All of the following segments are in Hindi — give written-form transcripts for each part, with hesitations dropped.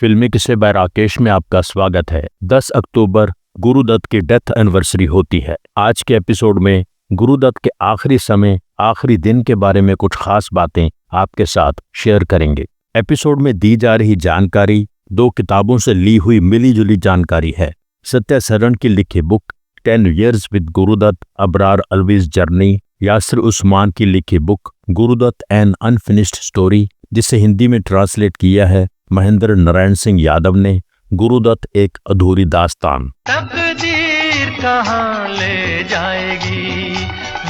फिल्मी किस्से बाय राकेश में आपका स्वागत है। 10 अक्टूबर गुरुदत्त की डेथ एनिवर्सरी होती है। आज के एपिसोड में गुरुदत्त के आखिरी समय, आखिरी दिन के बारे में कुछ खास बातें आपके साथ शेयर करेंगे। एपिसोड में दी जा रही जानकारी 2 किताबों से ली हुई मिली जुली जानकारी है। सत्य सरन की लिखी book 10 Years with Guru Dutt, Abrar Alvi's journey, Yasir Usman की लिखी book Guru Dutt an unfinished story, जिसे हिंदी में ट्रांसलेट किया है महेंद्र नारायण सिंह यादव ने, गुरुदत्त एक अधूरी दास्तान। तकदीर कहाँ ले जाएगी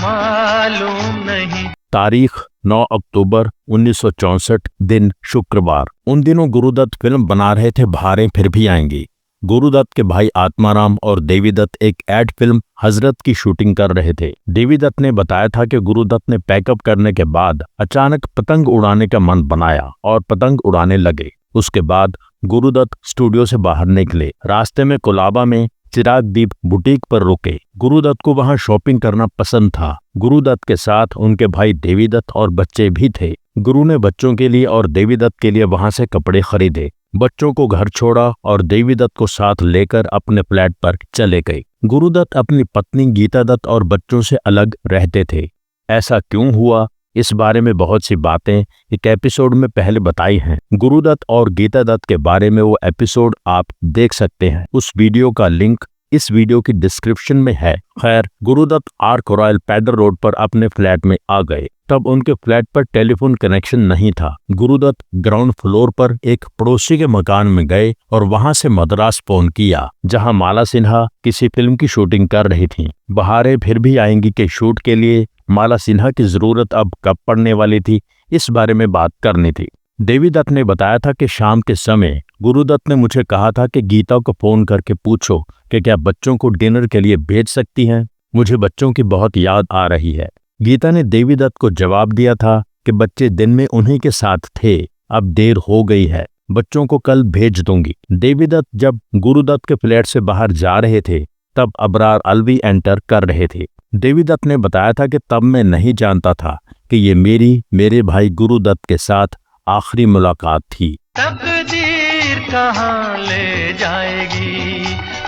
मालूम नहीं। तारीख 9 अक्टूबर 1964, दिन शुक्रवार। उन दिनों गुरुदत्त फिल्म बना रहे थे बहारें फिर भी आएंगी। गुरुदत्त के भाई आत्माराम और देवीदत्त एक एड फिल्म हजरत की शूटिंग कर रहे थे। देवीदत्त ने बताया था कि गुरुदत्त ने पैकअप करने के बाद अचानक पतंग उड़ाने का मन बनाया और पतंग उड़ाने लगे। उसके बाद गुरुदत्त स्टूडियो से बाहर निकले। रास्ते में कोलाबा में चिराग दीप बुटीक पर रुके। गुरुदत्त को वहां शॉपिंग करना पसंद था। गुरुदत्त के साथ उनके भाई देवीदत्त और बच्चे भी थे। गुरु ने बच्चों के लिए और देवीदत्त के लिए वहां से कपड़े खरीदे। बच्चों को घर छोड़ा और देवीदत्त को साथ लेकर अपने फ्लैट पर चले गए। गुरुदत्त अपनी पत्नी गीता दत्त और बच्चों से अलग रहते थे। ऐसा क्यों हुआ, इस बारे में बहुत सी बातें एक एपिसोड में पहले बताई हैं। गुरुदत्त और गीता दत्त के बारे में वो एपिसोड आप देख सकते हैं। उस वीडियो का लिंक इस वीडियो की डिस्क्रिप्शन में है। खैर, Guru Dutt Ark Royal Pedder road पर अपने फ्लैट में आ गए। तब उनके फ्लैट पर टेलीफोन कनेक्शन नहीं था। गुरुदत्त ग्राउंड फ्लोर पर एक पड़ोसी के मकान में गए और वहां से मद्रास फोन किया, जहां माला सिन्हा किसी फिल्म की शूटिंग कर रही थीं। बहारें फिर भी आएंगी के शूट के लिए माला सिन्हा की जरूरत अब कब पड़ने वाली थी, इस बारे में बात करनी थी। देवीदत्त ने बताया था कि शाम के समय गुरुदत्त ने मुझे कहा था कि गीता को फोन करके पूछो कि क्या बच्चों को डिनर के लिए भेज सकती हैं, मुझे बच्चों की बहुत याद आ रही है। गीता ने देवीदत्त को जवाब दिया था कि बच्चे दिन में उन्हीं के साथ थे, अब देर हो गई है, बच्चों को कल भेज दूंगी। देवीदत्त जब गुरुदत्त के फ्लैट से बाहर जा रहे थे तब अबरार अलवी एंटर कर रहे थे। देवीदत्त ने बताया था कि तब मैं नहीं जानता था कि ये मेरे भाई गुरुदत्त के साथ आखिरी मुलाकात थी। तकदीर कहाँ ले जाएगी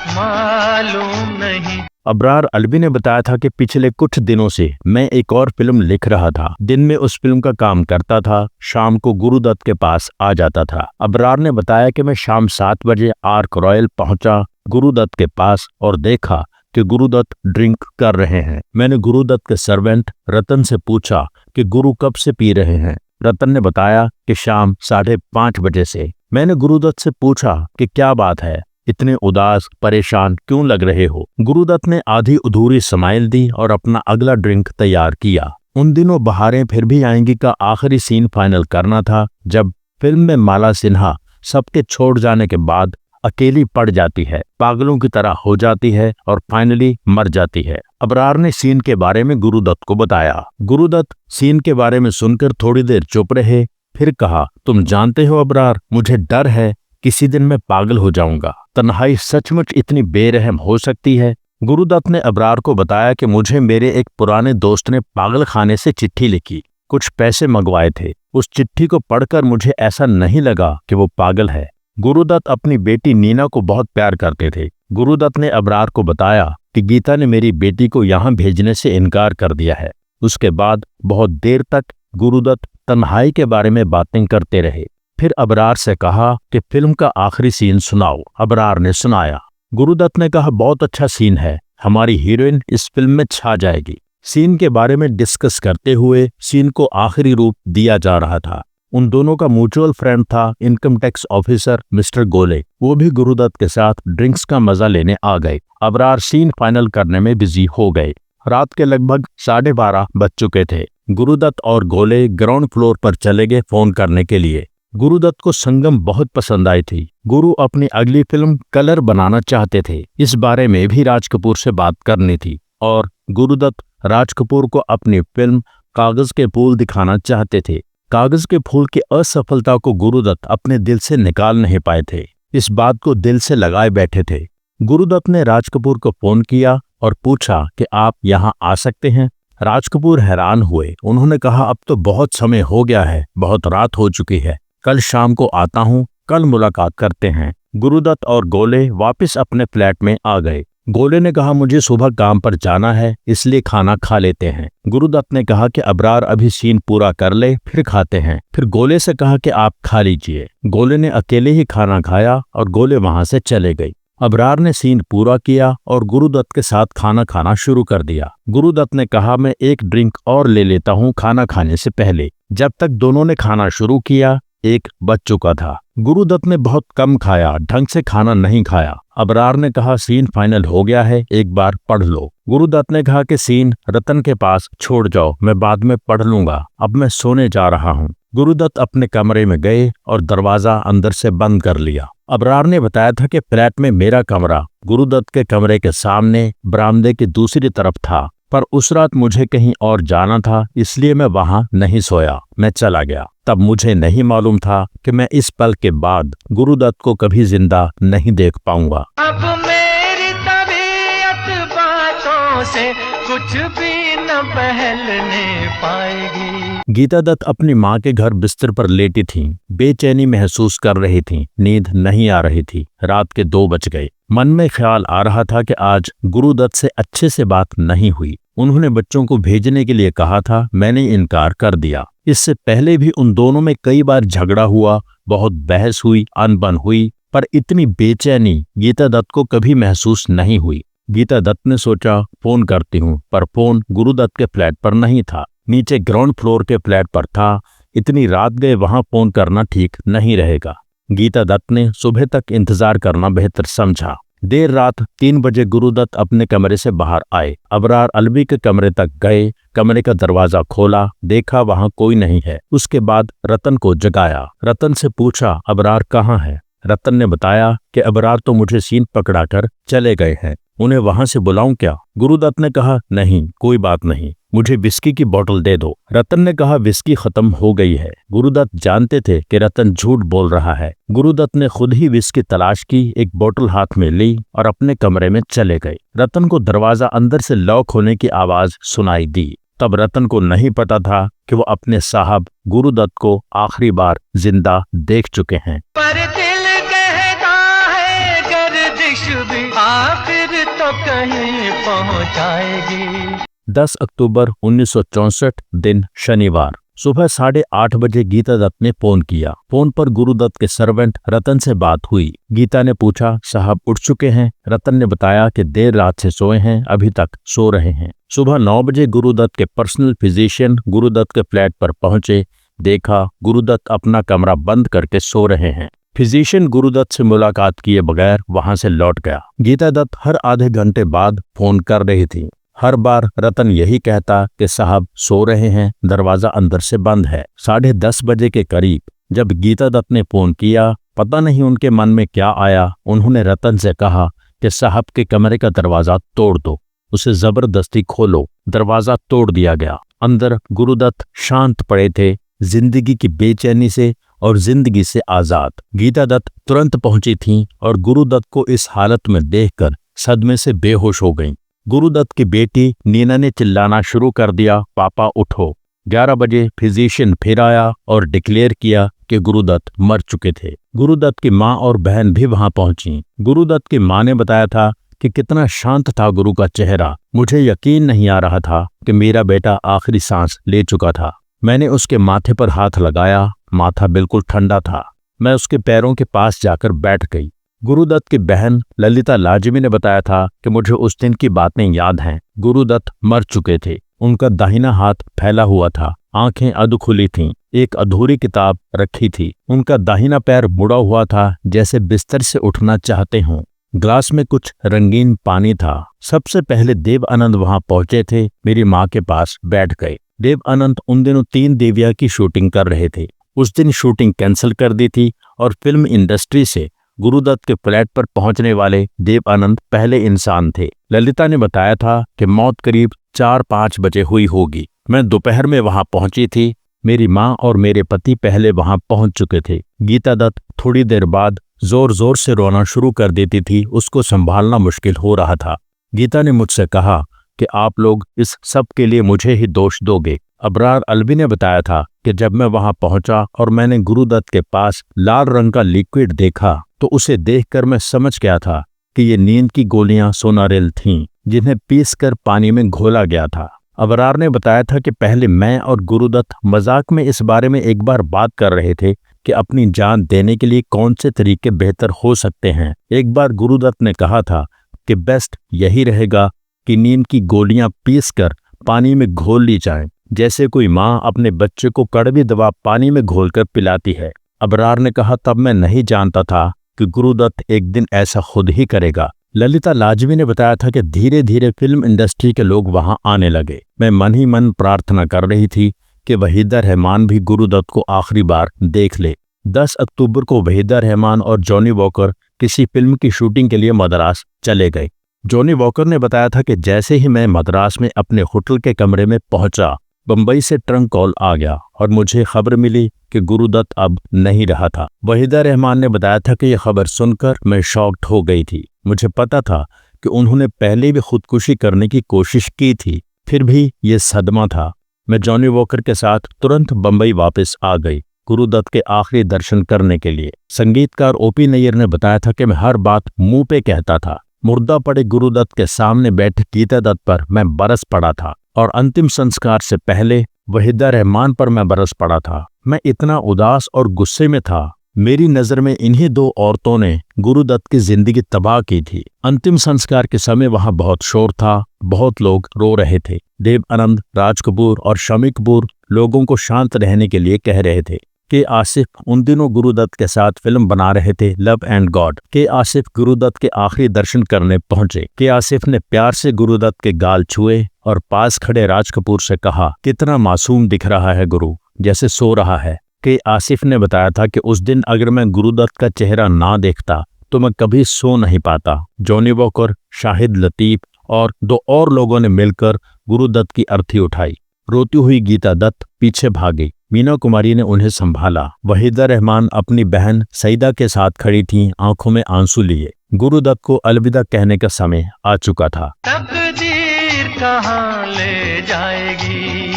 मालूम नहीं। अबरार अलवी ने बताया था कि पिछले कुछ दिनों से मैं एक और फिल्म लिख रहा था। दिन में उस फिल्म का काम करता था, शाम को गुरुदत्त के पास आ जाता था। अबरार ने बताया कि मैं शाम 7 बजे आर्क रॉयल पहुंचा गुरुदत्त के पास और देखा कि गुरुदत्त ड्रिंक कर रहे हैं। मैंने गुरुदत्त के सर्वेंट रतन से पूछा कि गुरु कब से पी रहे हैं। रतन ने बताया कि शाम 5:30 बजे से। मैंने गुरुदत्त से पूछा कि क्या बात है, इतने उदास परेशान क्यों लग रहे हो। गुरुदत्त ने आधी अधूरी स्माइल दी और अपना अगला ड्रिंक तैयार किया। उन दिनों बहारें फिर भी आएंगी का आखिरी सीन फाइनल करना था, जब फिल्म में माला सिन्हा सबके छोड़ जाने के बाद अकेली पड़ जाती है, पागलों की तरह हो जाती है और फाइनली मर जाती है। अबरार ने सीन के बारे में गुरुदत्त को बताया। गुरुदत्त सीन के बारे में सुनकर थोड़ी देर चुप रहे, फिर कहा, तुम जानते हो अबरार, मुझे डर है किसी दिन मैं पागल हो जाऊंगा। तन्हाई सचमुच इतनी बेरहम हो सकती है। गुरुदत्त ने अबरार को बताया कि मुझे मेरे एक पुराने दोस्त ने पागल खाने से चिट्ठी लिखी, कुछ पैसे मंगवाए थे। उस चिट्ठी को पढ़कर मुझे ऐसा नहीं लगा कि वो पागल है। गुरुदत्त अपनी बेटी नीना को बहुत प्यार करते थे। गुरुदत्त ने अबरार को बताया कि गीता ने मेरी बेटी को यहाँ भेजने से इनकार कर दिया है। उसके बाद बहुत देर तक गुरुदत्त तन्हाई के बारे में बातें करते रहे। फिर अबरार से कहा कि फिल्म का आखिरी सीन सुनाओ। अबरार ने सुनाया। गुरुदत्त ने कहा, बहुत अच्छा सीन है, हमारी हीरोइन इस फिल्म में छा जाएगी। सीन के बारे में डिस्कस करते हुए सीन को आखिरी रूप दिया जा रहा था। उन दोनों का म्यूचुअल फ्रेंड था इनकम टैक्स ऑफिसर मिस्टर गोले, वो भी गुरुदत्त के साथ ड्रिंक्स का मजा लेने आ गए। अबरार सीन फाइनल करने में बिजी हो गए। रात के लगभग 12:30 बज चुके थे। गुरुदत्त और गोले ग्राउंड फ्लोर पर चले गए फोन करने के लिए। गुरुदत्त को संगम बहुत पसंद आई थी। गुरु अपनी अगली फिल्म कलर बनाना चाहते थे। इस बारे में भी राज कपूर से बात करनी थी और गुरुदत्त राज कपूर को अपनी फिल्म कागज के फूल दिखाना चाहते थे। कागज के फूल की असफलता को गुरुदत्त अपने दिल से निकाल नहीं पाए थे। इस बात को दिल से लगाए बैठे थे। गुरुदत्त ने राज कपूर को फोन किया और पूछा कि आप यहाँ आ सकते हैं। राज कपूर हैरान हुए। उन्होंने कहा, अब तो बहुत समय हो गया है, बहुत रात हो चुकी है, कल शाम को आता हूँ, कल मुलाकात करते हैं। गुरुदत्त और गोले वापस अपने फ्लैट में आ गए। गोले ने कहा, मुझे सुबह काम पर जाना है, इसलिए खाना खा लेते हैं। गुरुदत्त ने कहा कि अबरार अभी सीन पूरा कर ले, फिर खाते हैं। फिर गोले से कहा कि आप खा लीजिए। गोले ने अकेले ही खाना खाया और गोले वहां से चले गई। अबरार ने सीन पूरा किया और गुरुदत्त के साथ खाना खाना शुरू कर दिया। गुरुदत्त ने कहा, मैं एक ड्रिंक और ले लेता हूँ खाना खाने से पहले। जब तक दोनों ने खाना शुरू किया, एक बज चुका था। गुरुदत्त ने बहुत कम खाया, ढंग से खाना नहीं खाया। अबरार ने कहा, सीन फाइनल हो गया है, एक बार पढ़ लो। गुरुदत्त ने कहा कि सीन रतन के पास छोड़ जाओ, मैं बाद में पढ़ लूंगा, अब मैं सोने जा रहा हूँ। गुरुदत्त अपने कमरे में गए और दरवाजा अंदर से बंद कर लिया। अबरार ने बताया था कि फ्लैट में मेरा कमरा गुरुदत्त के कमरे के सामने बरामदे की दूसरी तरफ था, पर उस रात मुझे कहीं और जाना था, इसलिए मैं वहां नहीं सोया, मैं चला गया। तब मुझे नहीं मालूम था कि मैं इस पल के बाद गुरुदत्त को कभी जिंदा नहीं देख पाऊंगा। अब मेरी तबीयत बातों से कुछ भी न बहलने पाएगी। गीता दत्त अपनी माँ के घर बिस्तर पर लेटी थीं, बेचैनी महसूस कर रही थीं, नींद नहीं आ रही थी। रात के 2 बज गए। मन में ख्याल आ रहा था कि आज गुरुदत्त से अच्छे से बात नहीं हुई। उन्होंने बच्चों को भेजने के लिए कहा था, मैंने इनकार कर दिया। इससे पहले भी उन दोनों में कई बार झगड़ा हुआ, बहुत बहस हुई, अनबन हुई, पर इतनी बेचैनी गीता दत्त को कभी महसूस नहीं हुई। गीता दत्त ने सोचा, फोन करती हूँ, पर फोन गुरुदत्त के फ्लैट पर नहीं था, नीचे ग्राउंड फ्लोर के फ्लैट पर था। इतनी रात गए वहां फोन करना ठीक नहीं रहेगा। गीता दत्त ने सुबह तक इंतजार करना बेहतर समझा। देर रात 3 बजे गुरुदत्त अपने कमरे से बाहर आए। अबरार अलवी के कमरे तक गए, कमरे का दरवाजा खोला, देखा वहां कोई नहीं है। उसके बाद रतन को जगाया। रतन से पूछा, अबरार कहाँ है? रतन ने बताया कि अबरार तो मुझे सीन पकड़ाकर चले गए हैं, उन्हें वहां से बुलाऊं क्या? गुरुदत्त ने कहा, नहीं, कोई बात नहीं, मुझे विस्की की बोतल दे दो। रतन ने कहा, विस्की खत्म हो गई है। गुरुदत्त जानते थे कि रतन झूठ बोल रहा है। गुरुदत्त ने खुद ही विस्की तलाश की, एक बोतल हाथ में ली और अपने कमरे में चले गए। रतन को दरवाजा अंदर से लॉक होने की आवाज सुनाई दी। तब रतन को नहीं पता था कि वो अपने साहब गुरुदत्त को आखिरी बार जिंदा देख चुके हैं। पर दिल कहता है गर्दिश भी आखिर तो कहीं पहुंचाएगी। 10 अक्टूबर 1964 दिन शनिवार सुबह 8:30 बजे गीता दत्त ने फोन किया। फोन पर गुरुदत्त के सर्वेंट रतन से बात हुई। गीता ने पूछा, साहब उठ चुके हैं? रतन ने बताया कि देर रात से सोए हैं, अभी तक सो रहे हैं। सुबह 9 बजे गुरुदत्त के पर्सनल फिजिशियन गुरुदत्त के फ्लैट पर पहुंचे। देखा गुरुदत्त अपना कमरा बंद करके सो रहे हैं। फिजिशियन गुरुदत्त से मुलाकात किए बगैर वहां से लौट गया। गीता दत्त हर आधे घंटे बाद फोन कर रही थी। हर बार रतन यही कहता कि साहब सो रहे हैं, दरवाजा अंदर से बंद है। 10:30 बजे के करीब जब गीता दत्त ने फोन किया, पता नहीं उनके मन में क्या आया, उन्होंने रतन से कहा कि साहब के कमरे का दरवाजा तोड़ दो, उसे जबरदस्ती खोलो। दरवाजा तोड़ दिया गया। अंदर गुरुदत्त शांत पड़े थे, जिंदगी की बेचैनी से और जिंदगी से आजाद। गीता दत्त तुरंत पहुंची थीं और गुरुदत्त को इस हालत में देखकर सदमे से बेहोश हो गईं। गुरुदत्त की बेटी नीना ने चिल्लाना शुरू कर दिया, पापा उठो। 11 बजे फिजिशियन फिर आया और डिक्लेयर किया कि गुरुदत्त मर चुके थे। गुरुदत्त की माँ और बहन भी वहां पहुंची। गुरुदत्त की माँ ने बताया था कि कितना शांत था गुरु का चेहरा। मुझे यकीन नहीं आ रहा था कि मेरा बेटा आखिरी सांस ले चुका था। मैंने उसके माथे पर हाथ लगाया, माथा बिल्कुल ठंडा था। मैं उसके पैरों के पास जाकर बैठ गई। गुरुदत्त की बहन ललिता लाजमी ने बताया था कि मुझे उस दिन की बातें याद हैं। गुरुदत्त मर चुके थे। उनका दाहिना हाथ फैला हुआ था, आंखें अध खुली थीं, एक अधूरी किताब रखी थी। उनका दाहिना पैर मुड़ा हुआ था, जैसे बिस्तर से उठना चाहते हों। ग्लास में कुछ रंगीन पानी था। सबसे पहले देव आनंद वहां पहुंचे थे, मेरी माँ के पास बैठ गए। देव आनंद उन दिनों 3 देविया की शूटिंग कर रहे थे। उस दिन शूटिंग कैंसिल कर दी थी और फिल्म इंडस्ट्री से गुरुदत्त के फ्लैट पर पहुंचने वाले देव आनंद पहले इंसान थे। ललिता ने बताया था कि मौत करीब 4-5 बजे हुई होगी। मैं दोपहर में वहां पहुंची थी। मेरी माँ और मेरे पति पहले वहां पहुंच चुके थे। गीता दत्त थोड़ी देर बाद जोर जोर से रोना शुरू कर देती थी, उसको संभालना मुश्किल हो रहा था। गीता ने मुझसे कहा कि आप लोग इस सब के लिए मुझे ही दोष दोगे, अबरार अलवी ने बताया था कि जब मैं वहां पहुंचा और मैंने गुरुदत्त के पास लाल रंग का लिक्विड देखा तो उसे देखकर मैं समझ गया था कि ये नींद की गोलियां सोनारिल थीं, जिन्हें पीसकर पानी में घोला गया था। अबरार ने बताया था कि पहले मैं और गुरुदत्त मजाक में इस बारे में एक बार बात कर रहे थे कि अपनी जान देने के लिए कौन से तरीके बेहतर हो सकते हैं। एक बार गुरुदत्त ने कहा था कि बेस्ट यही रहेगा कि नींद की गोलियां पीसकर पानी में घोल ली जाएं, जैसे कोई माँ अपने बच्चे को कड़वी दवा पानी में घोलकर पिलाती है। अबरार ने कहा, तब मैं नहीं जानता था कि गुरुदत्त एक दिन ऐसा खुद ही करेगा। ललिता लाजमी ने बताया था कि धीरे धीरे फिल्म इंडस्ट्री के लोग वहां आने लगे। मैं मन ही मन प्रार्थना कर रही थी कि वहीदा रहमान भी गुरुदत्त को आखिरी बार देख ले। 10 अक्टूबर को वहीदा रहमान और जॉनी वॉकर किसी फिल्म की शूटिंग के लिए मद्रास चले गए। जॉनी वॉकर ने बताया था कि जैसे ही मैं मद्रास में अपने होटल के कमरे में पहुंचा, बंबई से ट्रंक कॉल आ गया और मुझे खबर मिली कि गुरुदत्त अब नहीं रहा था। वहीदा रहमान ने बताया था कि यह खबर सुनकर मैं शॉक्ड हो गई थी। मुझे पता था कि उन्होंने पहले भी खुदकुशी करने की कोशिश की थी, फिर भी ये सदमा था। मैं जॉनी वॉकर के साथ तुरंत बंबई वापस आ गई गुरुदत्त के आखिरी दर्शन करने के लिए। संगीतकार ओपी नैयर ने बताया था कि मैं हर बात मुंह पे कहता था। मुर्दा पड़े गुरुदत्त के सामने बैठे गीता दत्त पर मैं बरस पड़ा था और अंतिम संस्कार से पहले वहीदा रहमान पर मैं बरस पड़ा था। मैं इतना उदास और गुस्से में था। मेरी नजर में इन्हीं 2 औरतों ने गुरुदत्त की जिंदगी तबाह की थी। अंतिम संस्कार के समय वहां बहुत शोर था, बहुत लोग रो रहे थे। देव आनंद, राज कपूर और शम्मी कपूर लोगों को शांत रहने के लिए कह रहे थे। के आसिफ उन दिनों गुरुदत्त के साथ फिल्म बना रहे थे लव एंड गॉड। के आसिफ गुरुदत्त के आखिरी दर्शन करने पहुंचे। के आसिफ ने प्यार से गुरुदत्त के गाल छुए और पास खड़े राज कपूर से कहा, कितना मासूम दिख रहा है गुरु, जैसे सो रहा है। के आसिफ ने बताया था कि उस दिन अगर मैं गुरुदत्त का चेहरा ना देखता तो मैं कभी सो नहीं पाता। जॉनी वॉकर, शाहिद लतीफ और 2 और लोगों ने मिलकर गुरुदत्त की अर्थी उठाई। रोती हुई गीता दत्त पीछे भागी। मीना कुमारी ने उन्हें संभाला। वहीदा रहमान अपनी बहन सईदा के साथ खड़ी थीं, आंखों में आंसू लिए। गुरुदत्त को अलविदा कहने का समय आ चुका था। तकदीर कहाँ ले जाएगी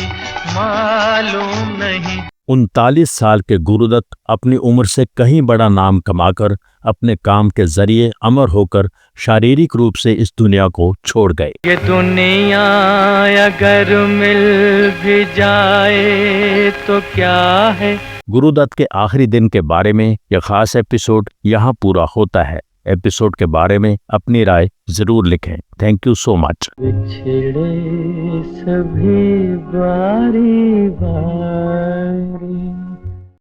मालूम नहीं। 39 साल के गुरुदत्त अपनी उम्र से कहीं बड़ा नाम कमाकर अपने काम के जरिए अमर होकर शारीरिक रूप से इस दुनिया को छोड़ गए। ये दुनिया अगर मिल भी जाए तो क्या है। गुरुदत्त के आखिरी दिन के बारे में यह खास एपिसोड यहाँ पूरा होता है। एपिसोड के बारे में अपनी राय जरूर लिखें। Thank you so much. बिछड़े सभी बारी बारी